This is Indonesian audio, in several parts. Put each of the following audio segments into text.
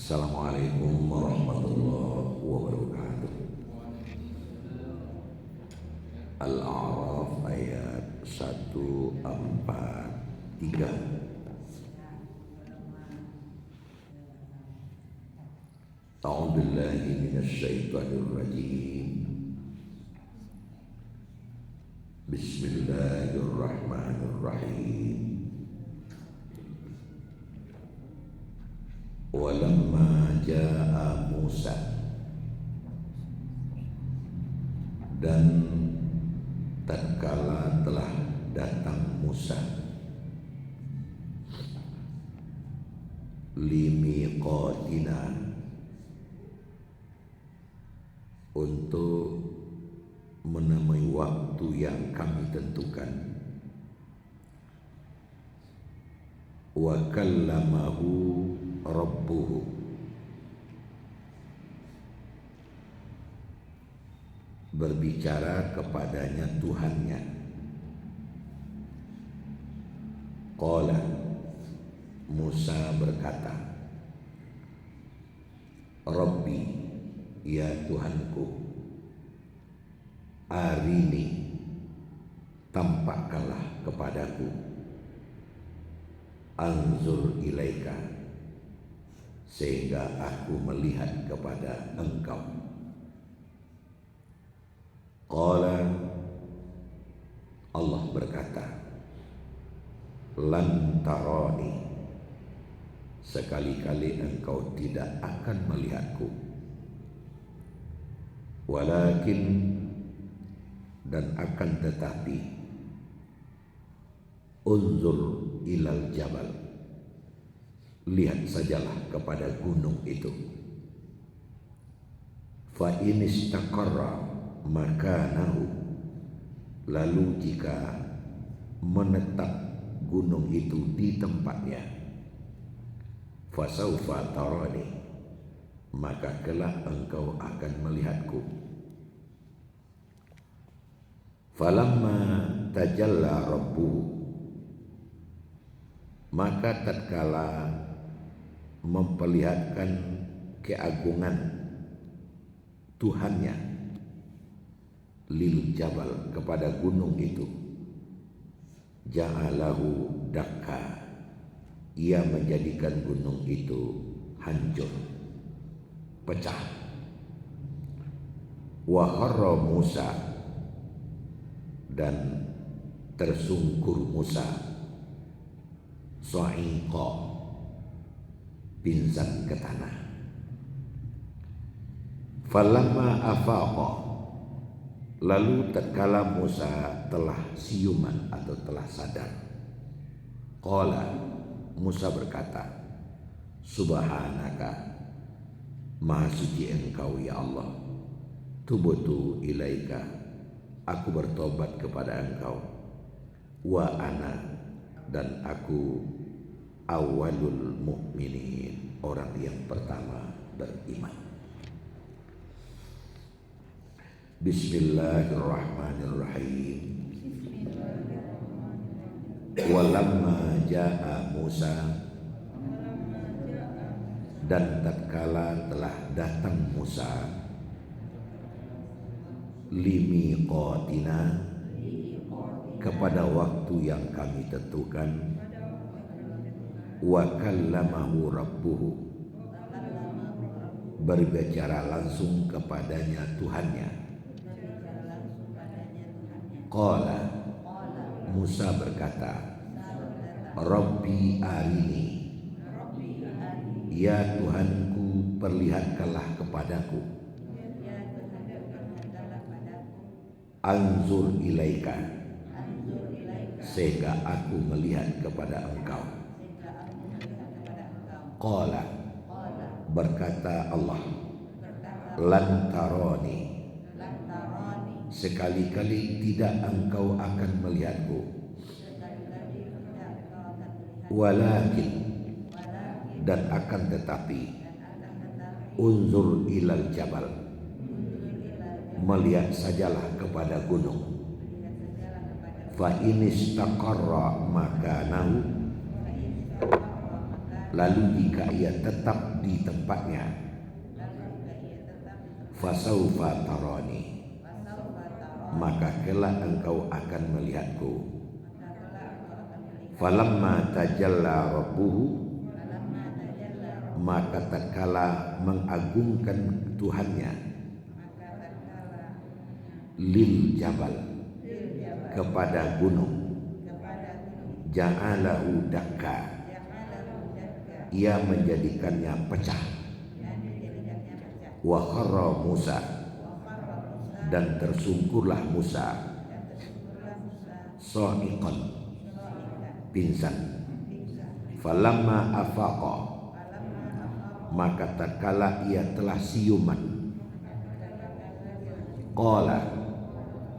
Assalamualaikum warahmatullahi wabarakatuh. Al-A'raf ayat 143. A'udzu billahi minasy syaithanir rajim. Bismillahirrahmanirrahim. Walamma jaa Musa, dan tatkala telah datang Musa limiqatina, untuk menemui waktu yang kami tentukan, wa kallamahu rabbuhu, berbicara kepadanya Tuhannya. Qala, Musa berkata, Rabbi, ya Tuhanku, arini, tampakkanlah kepadaku, anzur ilaika, sehingga aku melihat kepada engkau. Qala, Allah berkata, lan tarani, sekali-kali engkau tidak akan melihatku. Walakin, dan akan tetapi, unzur ilal jabal, lihat sajalah kepada gunung itu. Fa in istaqarra makanahu, lalu jika menetap gunung itu di tempatnya, fasaufa tarani, maka kelak engkau akan melihatku. Falamma tajalla rabbuhu, maka tatkala memperlihatkan keagungan Tuhannya, lil jabal, kepada gunung itu, ja'alahu dakka, ia menjadikan gunung itu hancur, pecah. Wa harra Musa, dan tersungkur Musa, sa'iqa, pingsan ke tanah. Falamma afaqa, lalu tatkala Musa telah siuman atau telah sadar, qala, Musa berkata, subhanaka, maha suci engkau ya Allah, tubtu ilaika, aku bertobat kepada engkau, wa ana, dan aku awalul mu'minin, orang yang pertama beriman. Bismillahirrahmanirrahim. Walamma jaa Musa, dan tatkala telah datang Musa limiqatina, kepada waktu yang kami tentukan, wa kallamahu rabbuhu, berbicara langsung kepadanya Tuhannya. Qala, Musa berkata, Rabbi arini, ya Tuhanku, perlihatkanlah kepadaku, anzur ilaika, sehingga aku melihat kepada engkau. Qala, berkata Allah, lan tarani, sekali-kali tidak engkau akan melihatku. Walakin, dan akan tetapi, unzur ilal jabal, melihat sajalah kepada gunung. Fa in istaqarra makanahu, lalu jika ia tetap di tempatnya, fasaufa tarani, maka kelak engkau akan melihatku. Falamma tajalla rabbuhu, maka tatkala mengagungkan Tuhannya, lil jabal, kepada gunung, ja'alahu dakka, ia menjadikannya pecah. Wa kharra Musa, dan tersungkurlah Musa, sa'iqan, pingsan. Falamma afaqa, maka tatkala ia telah siuman, qala,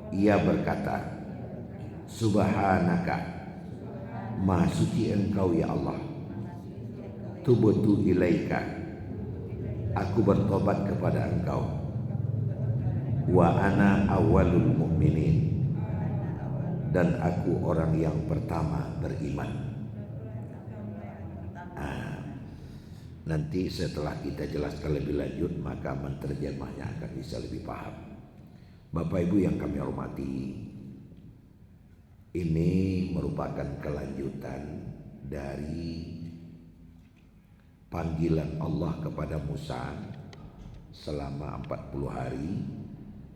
ia berkata, subhanaka, maha suci engkau ya Allah, tubtu ilaika, aku bertobat kepada engkau, wa ana awwalul mu'minin, dan aku orang yang pertama beriman. Nanti setelah kita jelaskan lebih lanjut, maka menterjemahnya akan bisa lebih paham. Bapak Ibu yang kami hormati, ini merupakan kelanjutan dari panggilan Allah kepada Musa selama 40 hari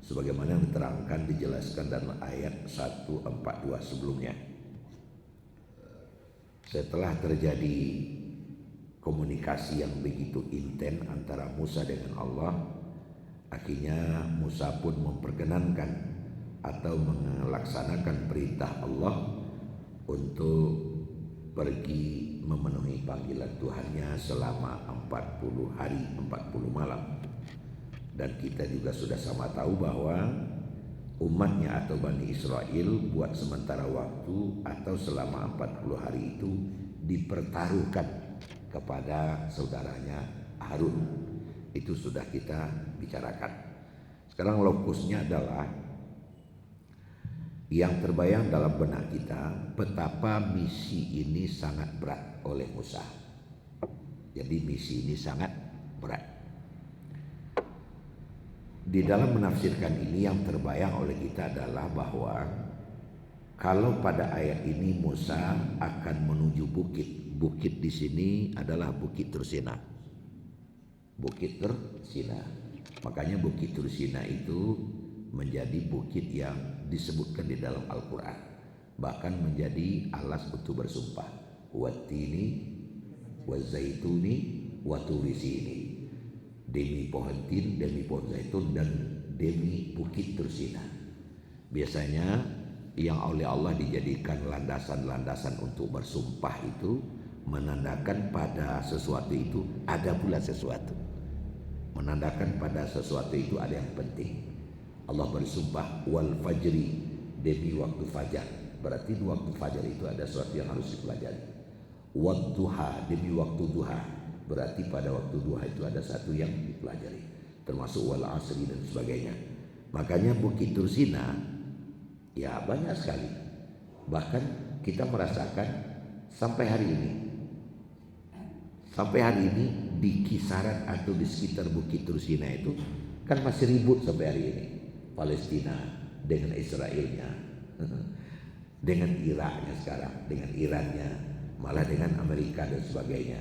sebagaimana yang diterangkan dijelaskan dalam ayat 142 sebelumnya. Setelah terjadi komunikasi yang begitu intens antara Musa dengan Allah, akhirnya Musa pun memperkenankan atau melaksanakan perintah Allah untuk pergi memenuhi panggilan Tuhannya selama 40 hari 40 malam. Dan kita juga sudah sama tahu bahwa umatnya atau Bani Israel buat sementara waktu atau selama 40 hari itu dipertaruhkan kepada saudaranya Harun. Itu sudah kita bicarakan. Sekarang lokusnya adalah yang terbayang dalam benak kita, betapa misi ini sangat berat oleh Musa. Jadi misi ini sangat berat. Di dalam menafsirkan ini yang terbayang oleh kita adalah bahwa kalau pada ayat ini Musa akan menuju bukit. Bukit di sini adalah Bukit Tursina. Bukit Tursina. Makanya Bukit Tursina itu menjadi bukit yang disebutkan di dalam Al-Quran. Bahkan menjadi alas untuk bersumpah. Wattini, wazaituni, waturisini. Demi pohon tin, demi pohon zaitun, dan demi Bukit Tursina. Biasanya yang oleh Allah dijadikan landasan-landasan untuk bersumpah itu menandakan pada sesuatu itu ada pula sesuatu. Menandakan pada sesuatu itu ada yang penting. Allah bersumpah wal fajri, demi waktu fajar. Berarti di waktu fajar itu ada sesuatu yang harus dipelajari. Wad duha, demi waktu duha. Berarti pada waktu duha itu ada satu yang dipelajari. Termasuk wal asri dan sebagainya. Makanya Bukit Tursina ya banyak sekali. Bahkan kita merasakan sampai hari ini. Sampai hari ini di kisaran atau di sekitar Bukit Tursina itu kan masih ribut sampai hari ini. Palestina dengan Israelnya, dengan Iraknya sekarang, dengan Irannya, malah dengan Amerika dan sebagainya.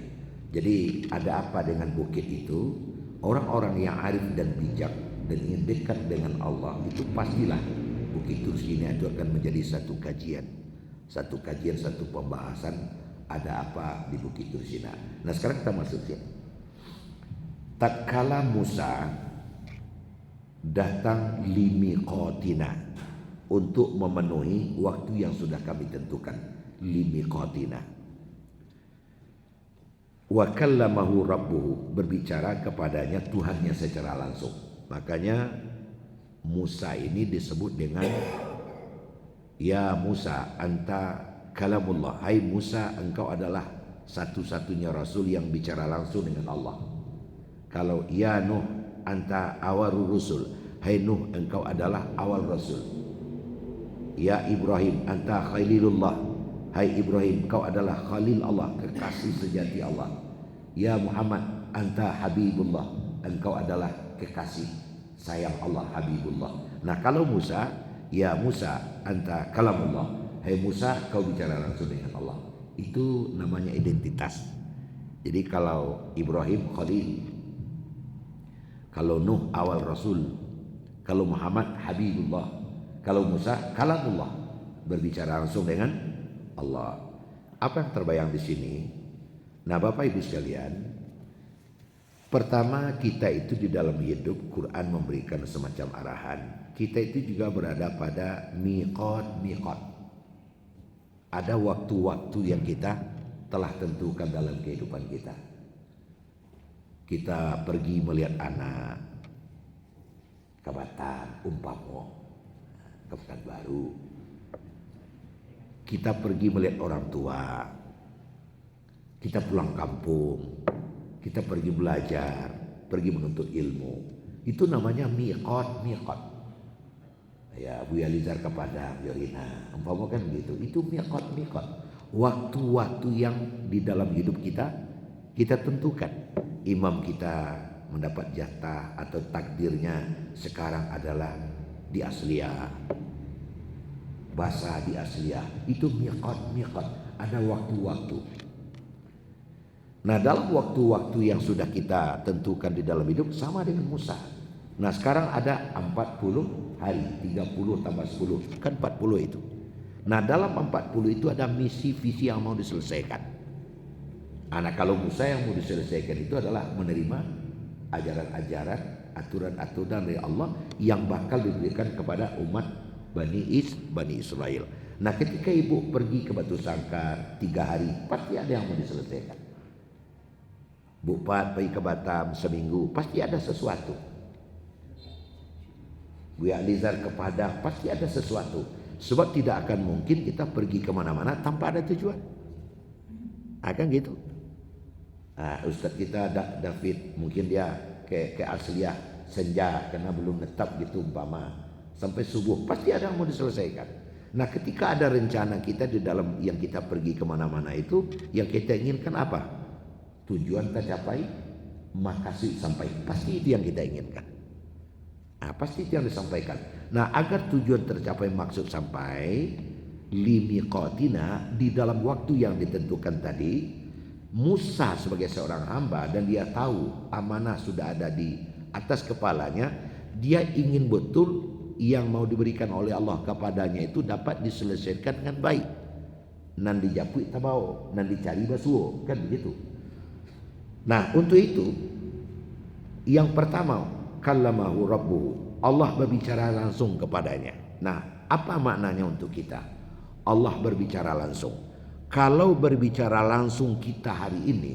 Jadi ada apa dengan bukit itu? Orang-orang yang arif dan bijak dan ingin dekat dengan Allah itu pastilah Bukit Tursina itu akan menjadi satu kajian, satu pembahasan ada apa di Bukit Tursina. Nah sekarang kita masuk ya. Tatkala Musa datang limiqatina, untuk memenuhi waktu yang sudah kami tentukan, limiqatina. Wa kallamahu rabbuhu, berbicara kepadanya Tuhannya secara langsung. Makanya Musa ini disebut dengan ya Musa anta kalamullah. Hai Musa, engkau adalah satu-satunya rasul yang bicara langsung dengan Allah. Kalau ya Nuh anta awalur rusul, hai Nuh engkau adalah awal rasul. Ya Ibrahim anta khalilullah, hai Ibrahim engkau adalah khalil Allah, kekasih sejati Allah. Ya Muhammad, anta habibullah, engkau adalah kekasih sayang Allah, habibullah. Nah kalau Musa, ya Musa, anta kalamullah, hai Musa, kau bicara langsung dengan Allah. Itu namanya identitas. Jadi kalau Ibrahim Khalil, kalau Nuh awal Rasul, kalau Muhammad Habibullah, kalau Musa Kalamullah, berbicara langsung dengan Allah. Apa yang terbayang di sini? Nah Bapak Ibu sekalian, pertama kita itu di dalam hidup, Quran memberikan semacam arahan. Kita itu juga berada pada miqat. Ada waktu-waktu yang kita telah tentukan dalam kehidupan kita. Kita pergi melihat anak ke Batam, umpama ke Pekanbaru. Kita pergi melihat orang tua. Kita pulang kampung. Kita pergi belajar, pergi menuntut ilmu. Itu namanya miqat. Ya, Buya Lizar ke Padang, Yorina, umpama kan gitu. Itu miqat. Waktu-waktu yang di dalam hidup kita tentukan. Imam kita mendapat jatah atau takdirnya sekarang adalah di Asliyah, bahasa di Asliyah. Itu miqat. Ada waktu-waktu. Nah dalam waktu-waktu yang sudah kita tentukan di dalam hidup sama dengan Musa. Nah sekarang ada 40 hari, 30 tambah 10, kan 40 itu. Nah dalam 40 itu ada misi-visi yang mau diselesaikan. Nah kalau Musa yang mau diselesaikan itu adalah menerima ajaran-ajaran, aturan-aturan dari Allah yang bakal diberikan kepada umat Bani Israel. Nah ketika ibu pergi ke Batu Sangkar 3 hari, pasti ada yang mau diselesaikan. Bupat pergi ke Batam seminggu, pasti ada sesuatu. Buya Lizar ke Padang, pasti ada sesuatu. Sebab tidak akan mungkin kita pergi kemana-mana tanpa ada tujuan. Akan gitu. Nah, Ustadz kita David, mungkin dia ke Asliyah senja karena belum netap gitu umpama. Sampai subuh, pasti ada yang mau diselesaikan. Nah ketika ada rencana kita di dalam yang kita pergi kemana-mana itu, yang kita inginkan apa? Tujuan tercapai, makasih sampai. Pasti itu yang kita inginkan. Nah, pasti itu yang disampaikan. Nah, agar tujuan tercapai, maksud sampai, limiqatina, di dalam waktu yang ditentukan tadi, Musa sebagai seorang hamba dan dia tahu amanah sudah ada di atas kepalanya, dia ingin betul yang mau diberikan oleh Allah kepadanya itu dapat diselesaikan dengan baik. Nan dijapui tabau, nan dicari basuh, kan begitu. Nah untuk itu yang pertama kallamahu rabbuhu, Allah berbicara langsung kepadanya. Nah apa maknanya untuk kita? Allah berbicara langsung. Kalau berbicara langsung kita hari ini,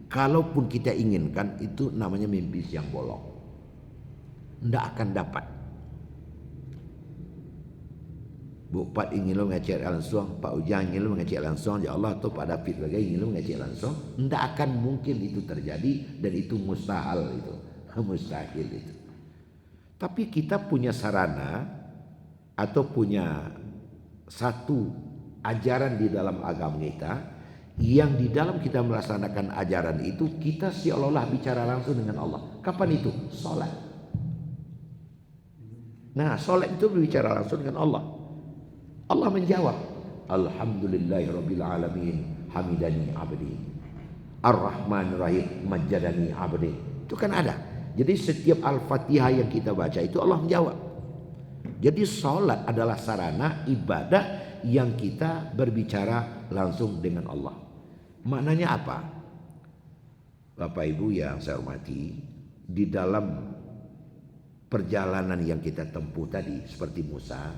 kalaupun kita inginkan, itu namanya mimpi siang bolong. Tidak akan dapat. Bupat ingin lo ngecek langsung, Pak Ujang ingin lo ngecek langsung, ya Allah, atau Pak David lagi ingin lo ngecek langsung, tidak akan mungkin itu terjadi dan itu mustahil itu, mustahil itu. Tapi kita punya sarana atau punya satu ajaran di dalam agama kita yang di dalam kita melaksanakan ajaran itu kita seolah-olah bicara langsung dengan Allah. Kapan itu? Salat. Nah, salat itu berbicara langsung dengan Allah. Allah menjawab, Alhamdulillahirabbil alamin, hamidani abdi. Ar-Rahmanir Rahim, majjadani abdi. Itu kan ada. Jadi setiap Al-Fatihah yang kita baca itu Allah menjawab. Jadi salat adalah sarana ibadah yang kita berbicara langsung dengan Allah. Maknanya apa? Bapak Ibu yang saya hormati, di dalam perjalanan yang kita tempuh tadi seperti Musa,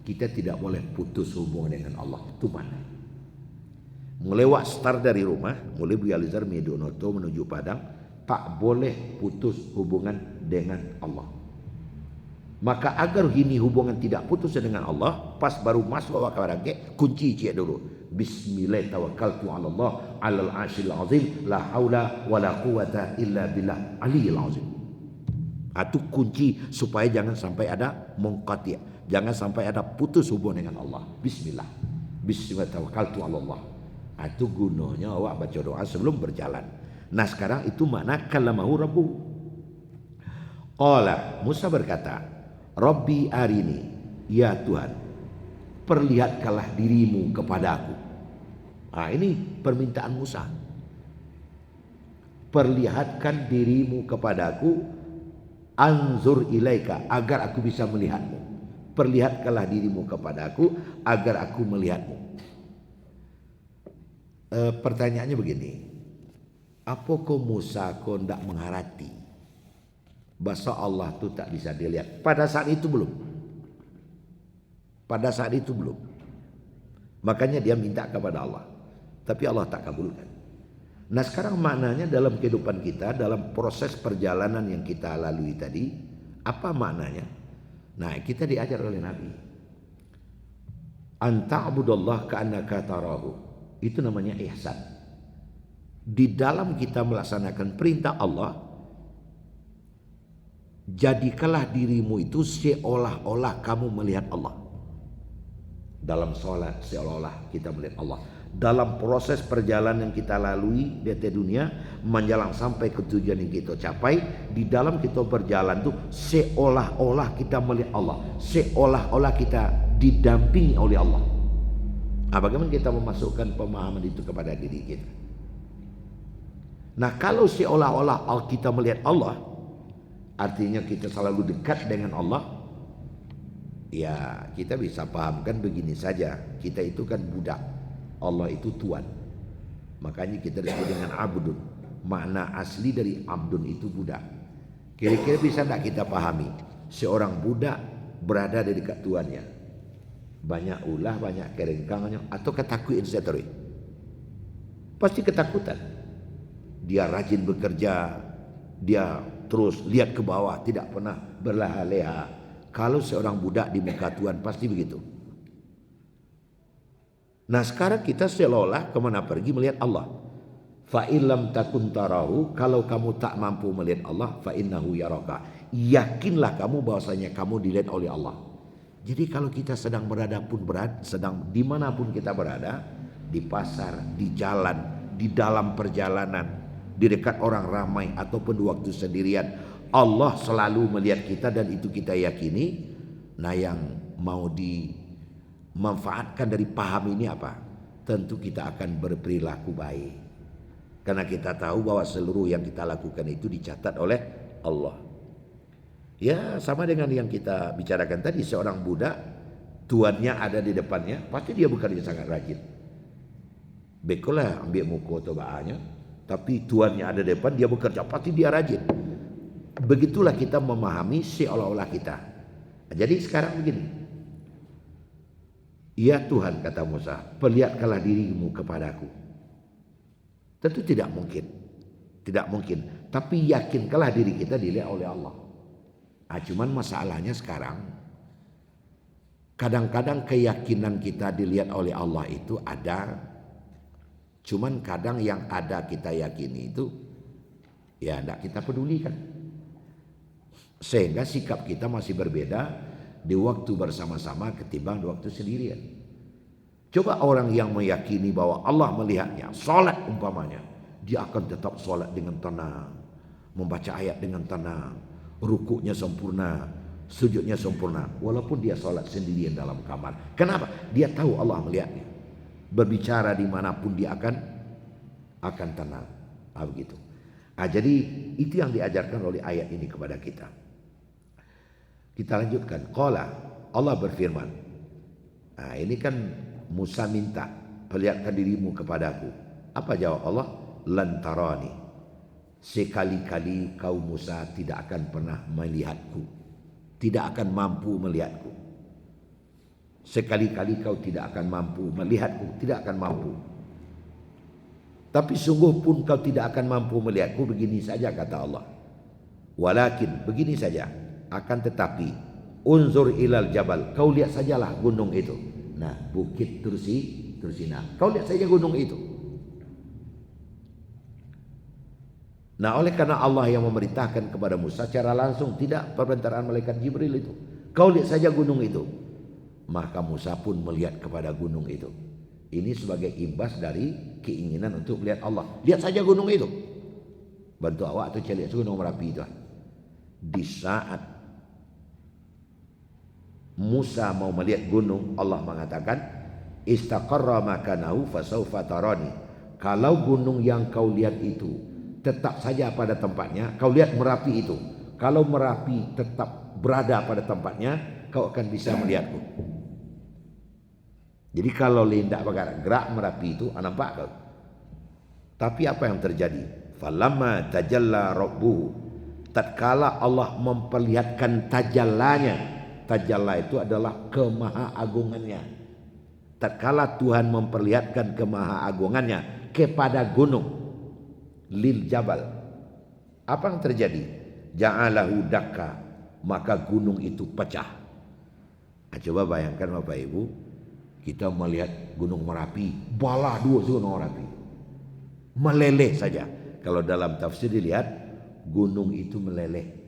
kita tidak boleh putus hubungan dengan Allah. Itu mana? Mulai start dari rumah, mulai Buya Lizar Medonoto menuju Padang, tak boleh putus hubungan dengan Allah. Maka agar ini hubungan tidak putus dengan Allah, pas baru masuk ke Padang, kunci cek dulu. Bismillah tawakkaltu 'ala Allah 'alal 'arsyil 'azim, la haula wala quwata illa billah aliyil 'azim. Itu kunci supaya jangan sampai ada munqati', jangan sampai ada putus hubungan dengan Allah. Bismillah. Bismillah tawakkaltu 'ala Allah. Itu gunanya awak baca doa sebelum berjalan. Nah sekarang itu makna kallamahu rabbuhu. Qala, Musa berkata, Rabbi arini, ya Tuhan, perlihatkanlah dirimu kepada aku. Nah ini permintaan Musa. Perlihatkan dirimu kepadaku, anzur ilaika, agar aku bisa melihatmu. Perlihatkanlah dirimu kepadaku agar aku melihatmu. Pertanyaannya begini, apa kau Musa kau tidak mengharati bahwa Allah itu tak bisa dilihat? Pada saat itu belum. Pada saat itu belum. Makanya dia minta kepada Allah. Tapi Allah tak kabulkan. Nah sekarang maknanya dalam kehidupan kita, dalam proses perjalanan yang kita lalui tadi, apa maknanya? Nah kita diajar oleh Nabi. Anta'budallah ka'annaka tarahu. Itu namanya ihsan. Di dalam kita melaksanakan perintah Allah, jadikanlah dirimu itu seolah-olah kamu melihat Allah. Dalam sholat seolah-olah kita melihat Allah. Dalam proses perjalanan yang kita lalui di dunia menjelang sampai ke tujuan yang kita capai, di dalam kita berjalan tuh seolah-olah kita melihat Allah, seolah-olah kita didampingi oleh Allah. Nah, bagaimana kita memasukkan pemahaman itu kepada diri kita? Nah, kalau seolah-olah kita melihat Allah, artinya kita selalu dekat dengan Allah. Ya, kita bisa pahamkan begini saja, kita itu kan budak, Allah itu Tuhan. Makanya kita disebut dengan abdun. Makna asli dari abdun itu budak. Kira-kira bisa tidak kita pahami seorang budak berada di dekat tuannya, banyak ulah, banyak kerengkangannya, atau ketakutan seterusnya? Pasti ketakutan. Dia rajin bekerja, dia terus lihat ke bawah, tidak pernah berleha-leha. Kalau seorang budak di muka Tuhan pasti begitu. Nah sekarang kita seolah kemana pergi melihat Allah. Fa illam takun tarahu, kalau kamu tak mampu melihat Allah, fa innahu yaraka. Yakinlah kamu bahwasanya kamu dilihat oleh Allah. Jadi kalau kita sedang sedang dimanapun kita berada, di pasar, di jalan, di dalam perjalanan, di dekat orang ramai ataupun di waktu sendirian, Allah selalu melihat kita dan itu kita yakini. Nah yang mau dimanfaatkan dari paham ini apa? Tentu kita akan berperilaku baik. Karena kita tahu bahwa seluruh yang kita lakukan itu dicatat oleh Allah. Ya sama dengan yang kita bicarakan tadi, seorang budak tuannya ada di depannya, pasti dia bekerja sangat rajin. Bekolah ambil muka atau bahannya, tapi tuannya ada di depan, dia bekerja, pasti dia rajin. Begitulah kita memahami seolah-olah kita. Jadi sekarang begini, ya Tuhan kata Musa, perlihatkanlah dirimu kepadaku. Tentu tidak mungkin, tidak mungkin. Tapi yakinkanlah diri kita dilihat oleh Allah. Cuman masalahnya sekarang, kadang-kadang keyakinan kita dilihat oleh Allah itu ada. Cuman kadang yang ada kita yakini itu, ya tidak kita pedulikan. Sehingga sikap kita masih berbeda di waktu bersama-sama ketimbang di waktu sendirian. Coba orang yang meyakini bahwa Allah melihatnya, sholat umpamanya, dia akan tetap sholat dengan tenang, membaca ayat dengan tenang, rukuknya sempurna, sujudnya sempurna, walaupun dia sholat sendirian dalam kamar. Kenapa? Dia tahu Allah melihatnya. Berbicara dimanapun dia akan tenang. Begitu. Jadi itu yang diajarkan oleh ayat ini kepada kita. Kita lanjutkan. Qala, Allah berfirman. Ini kan Musa minta, perlihatkan dirimu kepadaku. Apa jawab Allah? Lantarani. Sekali-kali kau Musa tidak akan pernah melihatku, tidak akan mampu melihatku. Sekali-kali kau tidak akan mampu melihatku, tidak akan mampu. Tapi sungguh pun kau tidak akan mampu melihatku. Begini saja kata Allah. Walakin, begini saja. Akan tetapi, unzur ilal jabal, kau lihat sajalah gunung itu. Nah, bukit Tursina, kau lihat saja gunung itu. Nah, oleh karena Allah yang memerintahkan kepada Musa secara langsung, tidak perbentaraan malaikat Jibril itu. Kau lihat saja gunung itu. Maka Musa pun melihat kepada gunung itu. Ini sebagai imbas dari keinginan untuk melihat Allah. Lihat saja gunung itu. Bantu awak tu cari Gunung Merapi itu. Di saat Musa mau melihat gunung, Allah mengatakan, istaqarra makanahu fasawfa tarani. Kalau gunung yang kau lihat itu tetap saja pada tempatnya, kau lihat Merapi itu. Kalau Merapi tetap berada pada tempatnya, kau akan bisa melihatku. Jadi kalau lindak bergerak gerak Merapi itu, nampak kau. Tapi apa yang terjadi? Falamma tajalla rabbuhu, tatkala Allah memperlihatkan tajallanya. Tajalla itu adalah kemahaagungannya. Tatkala Tuhan memperlihatkan kemahaagungannya kepada gunung, lil jabal, apa yang terjadi? Ja'alahu dakka, maka gunung itu pecah. Coba bayangkan Bapak Ibu, kita melihat Gunung Merapi, balah dua Gunung Merapi, meleleh saja. Kalau dalam tafsir dilihat, gunung itu meleleh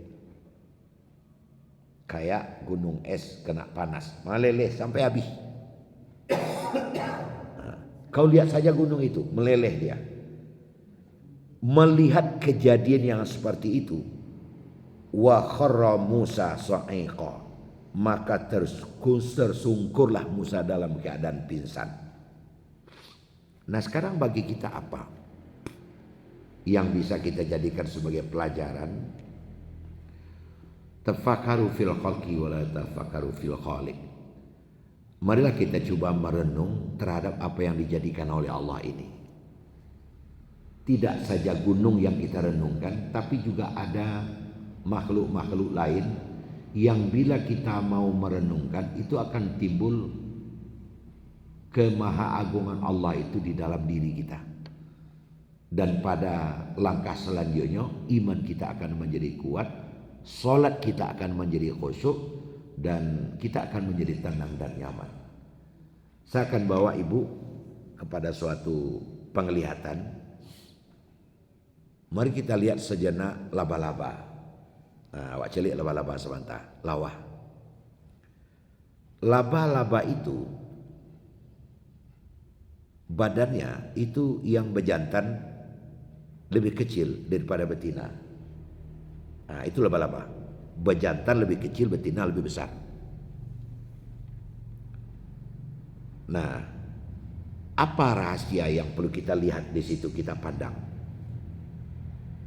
kayak gunung es kena panas, meleleh sampai habis. Kau lihat saja gunung itu meleleh dia. Melihat kejadian yang seperti itu, wa kharra Musa sa'iqa, maka tersungkurlah Musa dalam keadaan pingsan. Nah, sekarang bagi kita apa yang bisa kita jadikan sebagai pelajaran? Tafakkaru fil khalqi wa la tafakkaru fil khaliq. Marilah kita coba merenung terhadap apa yang dijadikan oleh Allah ini. Tidak saja gunung yang kita renungkan, tapi juga ada makhluk-makhluk lain yang bila kita mau merenungkan itu akan timbul kemahaagungan Allah itu di dalam diri kita. Dan pada langkah selanjutnya iman kita akan menjadi kuat, salat kita akan menjadi khusyuk, dan kita akan menjadi tenang dan nyaman. Saya akan bawa ibu kepada suatu penglihatan. Mari kita lihat sejenak laba-laba. Nah, awak celik laba-laba sebentar. Lawah. Laba-laba itu badannya itu yang bejantan lebih kecil daripada betina. Nah, itu laba-laba. Bejantan lebih kecil, betina lebih besar. Nah, apa rahasia yang perlu kita lihat di situ, kita pandang?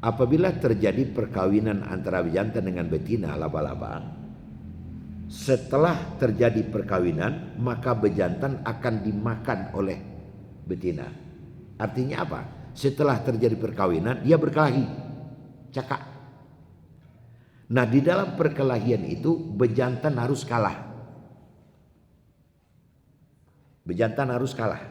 Apabila terjadi perkawinan antara bejantan dengan betina laba-laba, setelah terjadi perkawinan, maka bejantan akan dimakan oleh betina. Artinya apa? Setelah terjadi perkawinan, dia berkelahi, cakap. Nah, di dalam perkelahian itu bejantan harus kalah. Bejantan harus kalah.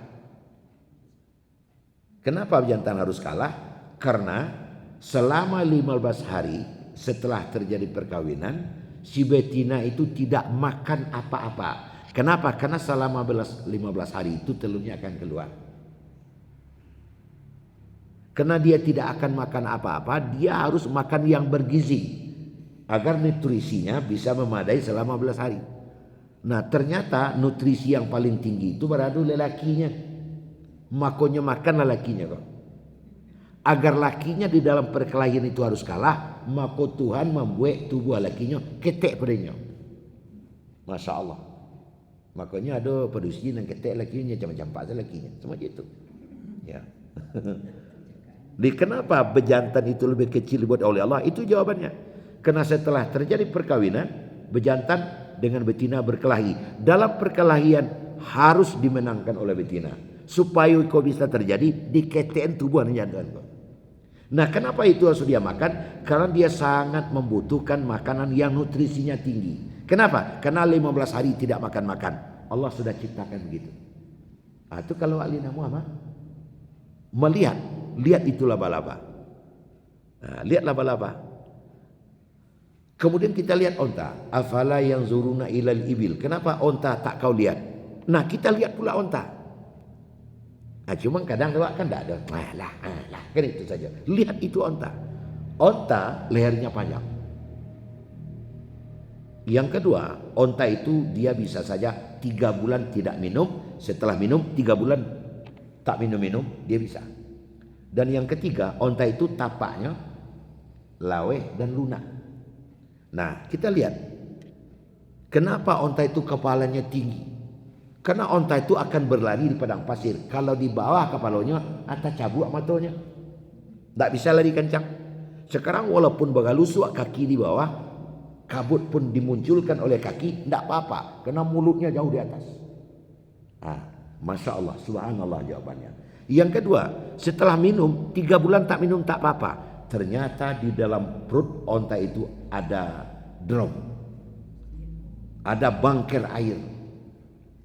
Kenapa bejantan harus kalah? Karena selama 15 hari setelah terjadi perkawinan, si betina itu tidak makan apa-apa. Kenapa? Karena selama 15 hari itu telurnya akan keluar. Karena dia tidak akan makan apa-apa, dia harus makan yang bergizi agar nutrisinya bisa memadai selama 15 hari. Nah, ternyata nutrisi yang paling tinggi itu berada lelakinya. Makanya makan lelakinya kok. Agar lakinya di dalam perkelahian itu harus kalah, maka Tuhan membuat tubuh lakinya ketek padanya. Masya Allah. Makanya ada pedusi yang ketek lakinya, campak lakinya, semua itu. Ya. Kenapa bejantan itu lebih kecil dibuat oleh Allah? Itu jawabannya. Karena setelah terjadi perkawinan, bejantan dengan betina berkelahi. Dalam perkelahian harus dimenangkan oleh betina. Supaya kau bisa terjadi diketekan tubuh jantan kau. Nah, kenapa itu harus dia makan? Karena dia sangat membutuhkan makanan yang nutrisinya tinggi. Kenapa? Karena 15 hari tidak makan-makan. Allah sudah ciptakan begitu. Itu kalau alina Muhammad melihat, lihat itu laba-laba. Nah, lihat laba-laba. Kemudian kita lihat onta. Afala yang zuruna ilal ibil. Kenapa onta tak kau lihat? Nah, kita lihat pula onta. Nah, cuma kadang lewat kan tidak ada. Alah, kan itu saja. Lihat itu onta. Onta lehernya panjang. Yang kedua, onta itu dia bisa saja 3 bulan tidak minum. Setelah minum 3 bulan tak minum-minum, dia bisa. Dan yang ketiga, onta itu tapaknya laweh dan lunak. Nah, kita lihat kenapa onta itu kepalanya tinggi. Karena onta itu akan berlari di padang pasir. Kalau di bawah kepalanya, atas cabuk matanya. Tak bisa lari kencang. Sekarang walaupun begalusuk kaki di bawah, kabut pun dimunculkan oleh kaki, tidak apa-apa. Karena mulutnya jauh di atas. Masya Allah, subhanallah jawabannya. Yang kedua, setelah minum, 3 bulan tak minum tak apa-apa. Ternyata di dalam perut onta itu ada drum. Ada bangker air.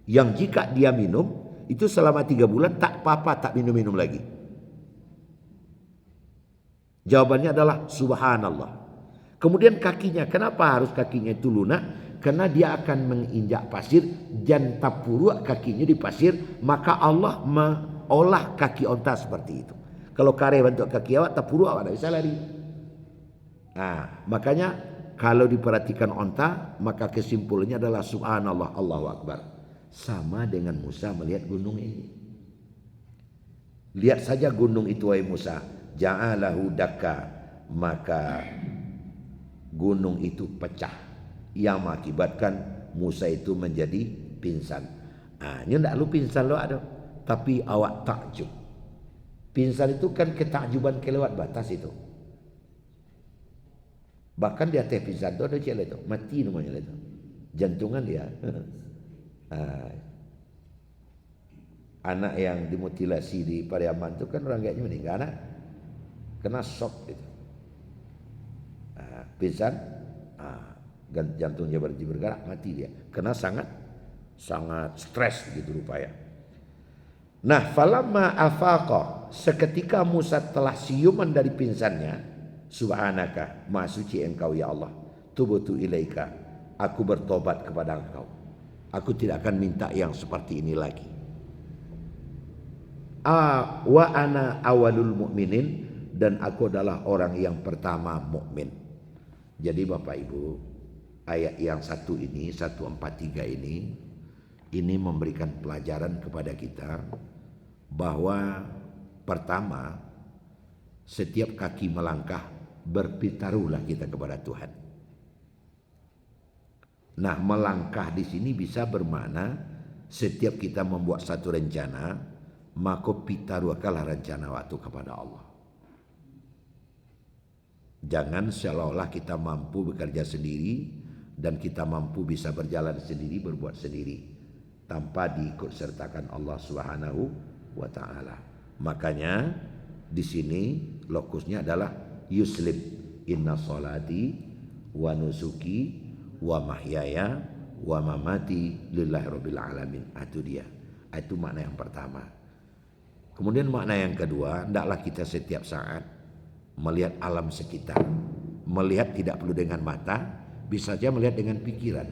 Yang jika dia minum, itu selama 3 bulan tak apa-apa, tak minum-minum lagi. Jawabannya adalah subhanallah. Kemudian kakinya, kenapa harus kakinya itu lunak? Karena dia akan menginjak pasir dan tapuruk kakinya di pasir, maka Allah mengolah kaki onta seperti itu. Kalau kare bentuk kaki awak tapuruk awak tidak bisa lari. Makanya kalau diperhatikan onta, maka kesimpulannya adalah subhanallah, Allahu Akbar. Sama dengan Musa melihat gunung ini. Lihat saja gunung itu wahai Musa, ja'alahu dakka, maka gunung itu pecah yang mengakibatkan Musa itu menjadi pingsan. Ini tidak lu pingsan lo ada, tapi awak takjub. Pingsan itu kan ketakjuban kelewat batas itu. Bahkan di atas pingsan itu ada cewek itu mati namanya itu, jantungan dia. Anak yang dimutilasi di Pariaman itu kan orang kayaknya meninggal, anak kena shock itu. Pingsan, jantungnya berhenti bergerak, mati dia. Karena sangat stres gitu rupanya. Nah, falamma afaqa, seketika Musa telah siuman dari pingsannya, subhanaka, maha suci engkau ya Allah, tubutu ilaika, aku bertobat kepada engkau. Aku tidak akan minta yang seperti ini lagi. Wa ana awalul mu'minin, dan aku adalah orang yang pertama mukmin. Jadi Bapak Ibu, ayat yang satu ini, 143 ini memberikan pelajaran kepada kita bahwa pertama, setiap kaki melangkah berpitaruhlah kita kepada Tuhan. Nah, melangkah di sini bisa bermakna setiap kita membuat satu rencana, maka pitaruhkanlah rencana waktu kepada Allah. Jangan seolah-olah kita mampu bekerja sendiri dan kita mampu bisa berjalan sendiri, berbuat sendiri tanpa diikut sertakan Allah Subhanahu wa taala. Makanya di sini lokusnya adalah yuslim, inna salati wa nusuki wa mahyaya wa mamati lillahi rabbil alamin. Itu dia. Itu makna yang pertama. Kemudian makna yang kedua, hendaklah kita setiap saat melihat alam sekitar. Melihat tidak perlu dengan mata, bisa saja melihat dengan pikiran.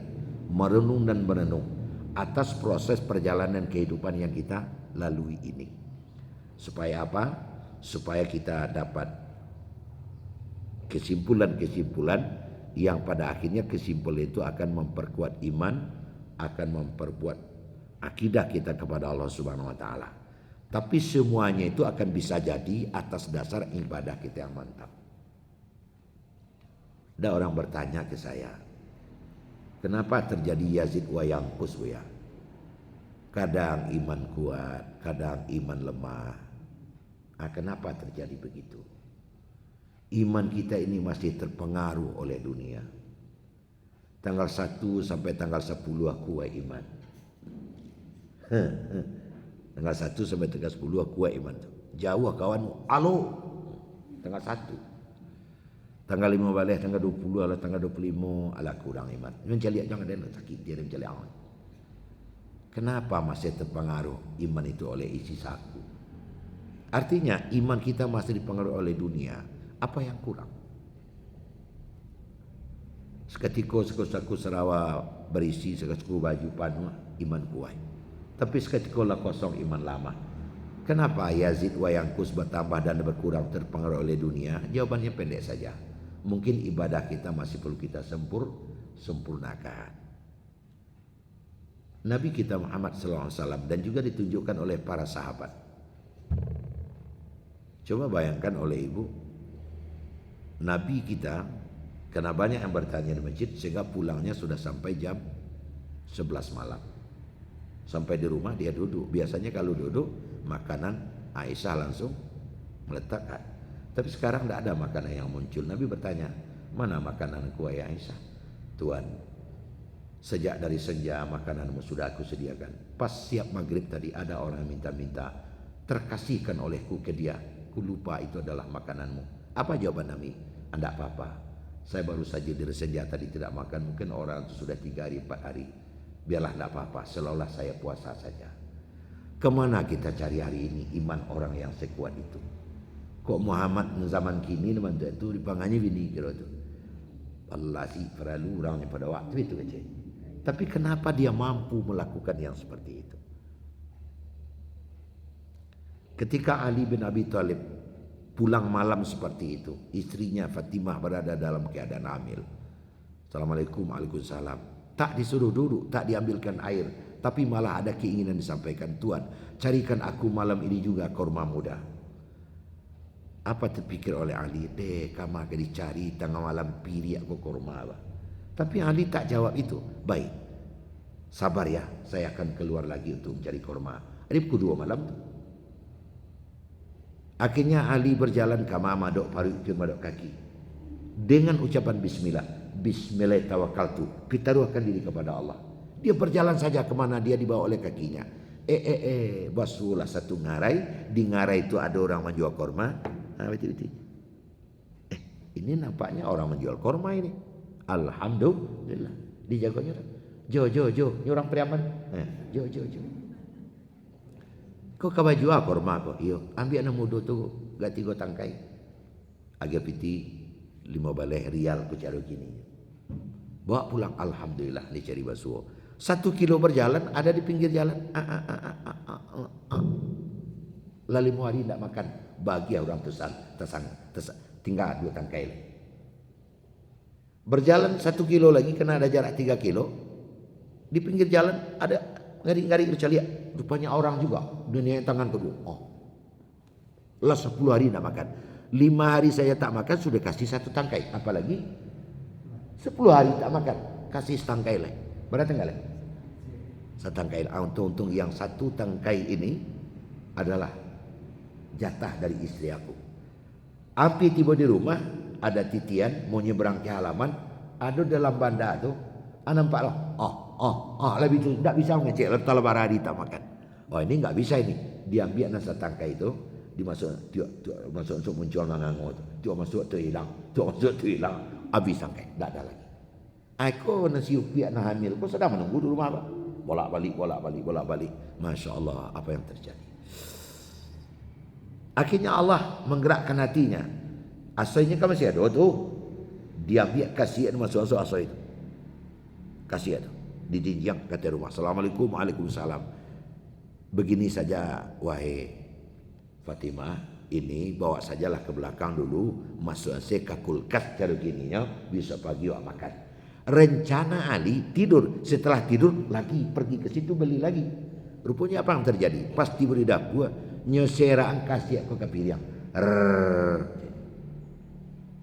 Merenung dan merenung atas proses perjalanan kehidupan yang kita lalui ini. Supaya apa? Supaya kita dapat kesimpulan-kesimpulan yang pada akhirnya kesimpulan itu akan memperkuat iman, akan memperkuat akidah kita kepada Allah Subhanahu wa taala. Tapi semuanya itu akan bisa jadi atas dasar ibadah kita yang mantap. Ada orang bertanya ke saya, kenapa terjadi yazid wa yanqus ya? Kadang iman kuat, kadang iman lemah. Kenapa terjadi begitu? Iman kita ini masih terpengaruh oleh dunia. Tanggal 1 sampai tanggal 10 aku iman. Tanggal 1 sampai tanggal 10 aku iman. Jauh kawanmu, alo. Tanggal 1. Tanggal 5 balik, tanggal 20, ala tanggal 25, ala kurang iman. Mencari jangan ada sakit dia mencari awan. Kenapa masih terpengaruh iman itu oleh isi saku? Artinya iman kita masih dipengaruhi oleh dunia. Apa yang kurang? Seketika saku serawa berisi, seketika baju panu iman kuat. Tapi seketika lah kosong iman lama. Kenapa yazid wa yanqus bertambah dan berkurang terpengaruh oleh dunia? Jawabannya pendek saja. Mungkin ibadah kita masih perlu kita sempurnakan. Nabi kita Muhammad SAW dan juga ditunjukkan oleh para sahabat. Coba bayangkan oleh ibu, Nabi kita, karena banyak yang bertanya di masjid, sehingga pulangnya sudah sampai jam 11 malam. Sampai di rumah dia duduk. Biasanya kalau duduk, makanan Aisyah langsung meletakkan. Tapi sekarang tidak ada makanan yang muncul. Nabi bertanya, mana makananku ya Aisyah? Tuan, sejak dari senja makananmu sudah aku sediakan. Pas siap maghrib tadi ada orang yang minta-minta, terkasihkan olehku ke dia. Ku lupa itu adalah makananmu. Apa jawaban Nabi? Tidak apa-apa. Saya baru saja dari senja tadi tidak makan. Mungkin orang itu sudah 3 hari 4 hari. Biarlah tidak apa-apa. Seolah-olah saya puasa saja. Kemana kita cari hari ini iman orang yang sekuat itu? Kok Muhammad zaman kini teman itu dipanggilnya bini kira itu. Allah sih perlu orangnya pada waktu itu kecil. Tapi kenapa dia mampu melakukan yang seperti itu? Ketika Ali bin Abi Thalib pulang malam seperti itu, istrinya Fatimah berada dalam keadaan hamil. Assalamualaikum, waalaikumsalam. Tak disuruh duduk, tak diambilkan air, tapi malah ada keinginan disampaikan, Tuan, carikan aku malam ini juga kurma muda. Apa terpikir oleh Ali? Kamu akan dicari tengah malam piri aku kurma apa? Tapi Ali tak jawab itu. Baik, sabar ya, saya akan keluar lagi untuk mencari kurma. Ini pukul 2 malam. Akhirnya Ali berjalan ke madok paru ke madok kaki dengan ucapan Bismillah. Bismillah tawakkaltu. Taruhkan diri kepada Allah. Dia berjalan saja kemana dia dibawa oleh kakinya. Basuhlah satu ngarai. Di ngarai itu ada orang menjual kurma. Betul-betul. Ini nampaknya orang menjual kurma ini. Alhamdulillah. Dijaganya. Jo. Ini orang Priaman. Jo. Kau ke baju apa kurma kau? Iyo, ambil anak muda tu, ganti kau tangkai. Agak piti 5 balai rial ku cari gini. Bawa pulang, alhamdulillah dicari basuh. 1 kilo berjalan, ada di pinggir jalan. Lalu 5 hari tidak makan. Bagi orang tersang, tinggal 2 tangkai. Berjalan 1 kilo lagi, kena ada jarak 3 kilo. Di pinggir jalan ada ngari-ngari lucu lihat. Rupanya orang juga. Dunia tangan kedua. Lah 10 hari tidak makan. 5 hari saya tak makan sudah kasih 1 tangkai. Apalagi 10 hari tak makan kasih setangkai lah. Berapa tangkai lah? 1 tangkai. Untung-untung yang 1 tangkai ini adalah jatah dari istri aku. Api tiba di rumah, ada titian mau nyeberang ke halaman, ada dalam banda tu, nampak lah. Lebih tu tak bisa ngecek letak lebar hari tak makan. Ini enggak bisa ini. Diambil nasa tangkai itu, dimasuk masuk untuk muncul mangango tu. Masuk tu hilang, habis tangkai, tak ada lagi. Aku nasi upiak nak hamil, kau sedang menunggu di rumah apa? Bolak-balik. Masya Allah, apa yang terjadi? Akhirnya Allah menggerakkan hatinya. Asalnya kan masih ada tu. Diambil kasihan masuk asal itu. Kasihan tu. Didinjang kata rumah. Assalamualaikum, waalaikumsalam. Begini saja wahai Fatimah, ini bawa sajalah ke belakang dulu, masuk ke kulkas cara gininya, bisa pagi awak makan. Rencana Ali tidur, setelah tidur lagi pergi ke situ beli lagi. Rupanya apa yang terjadi? Pasti beri dapur, nyeseraan kasih aku ke pilihan.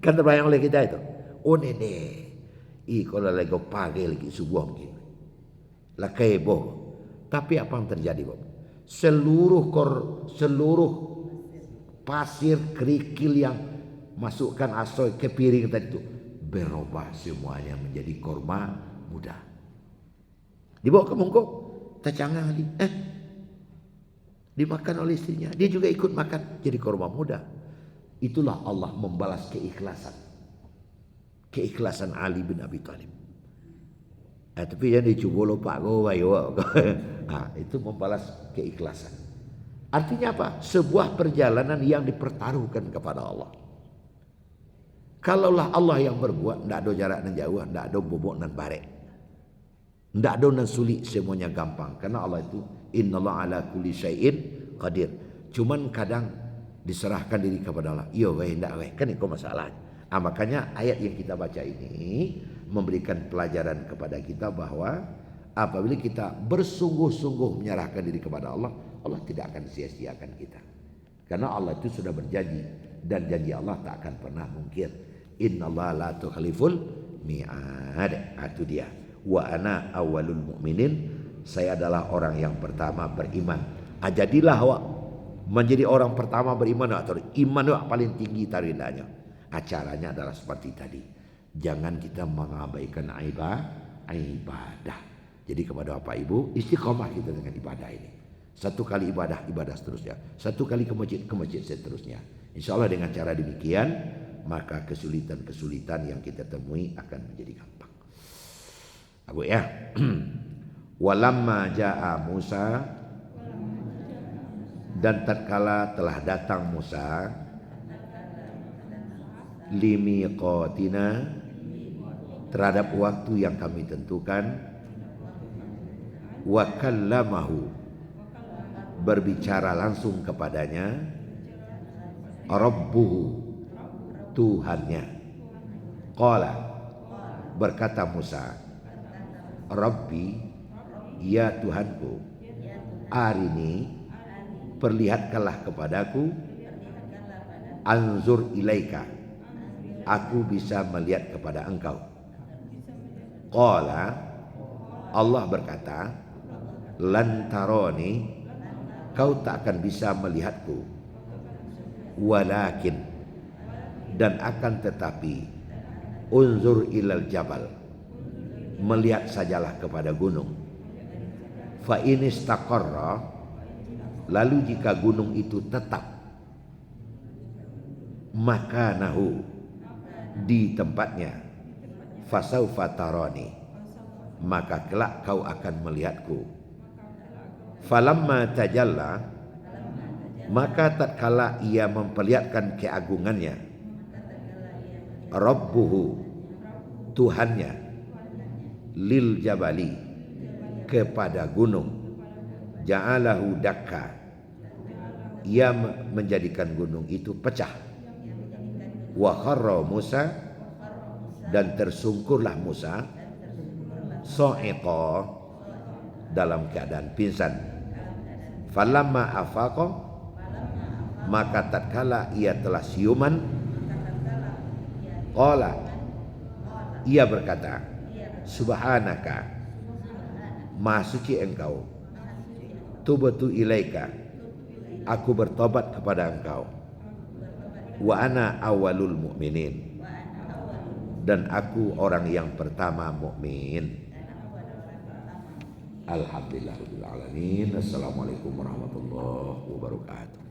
Kan terbayang oleh kita itu. Oh nenek, kalau lagi pagi lagi subuh mungkin. Lakai boh. Tapi apa yang terjadi, Bob? Seluruh pasir kerikil yang masukkan asoy ke piring tadi itu berubah semuanya menjadi kurma muda. Dibawa ke mangkok, tercangang Ali. Dimakan oleh istrinya. Dia juga ikut makan jadi kurma muda. Itulah Allah membalas keikhlasan Ali bin Abi Thalib. Tapi yang dicoba lupa itu membalas keikhlasan. Artinya apa? Sebuah perjalanan yang dipertaruhkan kepada Allah. Kalaulah Allah yang berbuat, tidak ada jarak dan jauh, tidak ada bobok dan barek, tidak ada dan sulit, semuanya gampang. Karena Allah itu innallaha ala kulli syai'in qadir. Cuman kadang diserahkan diri kepada Allah. Kan itu masalahnya. Makanya ayat yang kita baca ini memberikan pelajaran kepada kita bahwa apabila kita bersungguh-sungguh menyerahkan diri kepada Allah, Allah tidak akan sia-siakan kita. Karena Allah itu sudah berjanji dan janji Allah tak akan pernah mungkir. Innallaha la tukhliful mi'ad. Itu dia. Wa ana awwalul mu'minin, saya adalah orang yang pertama beriman. Jadilah awak menjadi orang pertama beriman atau iman awak paling tinggi taridanya. Acaranya adalah seperti tadi. Jangan kita mengabaikan ibadah. Jadi kepada Bapak Ibu, istiqomah kita dengan ibadah ini. Satu kali ibadah seterusnya. Satu kali ke masjid seterusnya. Insya Allah dengan cara demikian, maka kesulitan-kesulitan yang kita temui akan menjadi gampang. Abu ya. Walamma ja'a Musa, dan tatkala telah datang Musa limiqatina, terhadap waktu yang kami tentukan, wa kallamahu, berbicara langsung kepadanya, rabbuhu, Tuhannya. Qala, berkata Musa, Rabbi, ya Tuhanku, arini, perlihatkanlah kepadaku, anzur ilaika, aku bisa melihat kepada engkau. Qala, Allah berkata, lan taroni, kau tak akan bisa melihatku, walakin, dan akan tetapi, unzur ilal jabal, melihat sajalah kepada gunung. Fa in istaqarra, lalu jika gunung itu tetap makanahu, di tempatnya, fasaufa tarani, maka kelak kau akan melihatku. Falamma tajalla, maka tatkala ia memperlihatkan keagungannya, rabbuhu, Tuhannya, lil jabali, kepada gunung, ja'alahu dakka, ia menjadikan gunung itu pecah. Wa kharra Musa, dan tersungkurlah Musa, sa'iqa, dalam keadaan pingsan. Falamma afaqa, maka tatkala ia telah siuman, qala, ia berkata, subhanaka, maha suci engkau, tubtu ilaika, aku bertobat kepada engkau, wa ana awwalul mu'minin, dan aku orang yang pertama mukmin. Alhamdulillahirabbil alamin. Assalamualaikum warahmatullahi wabarakatuh.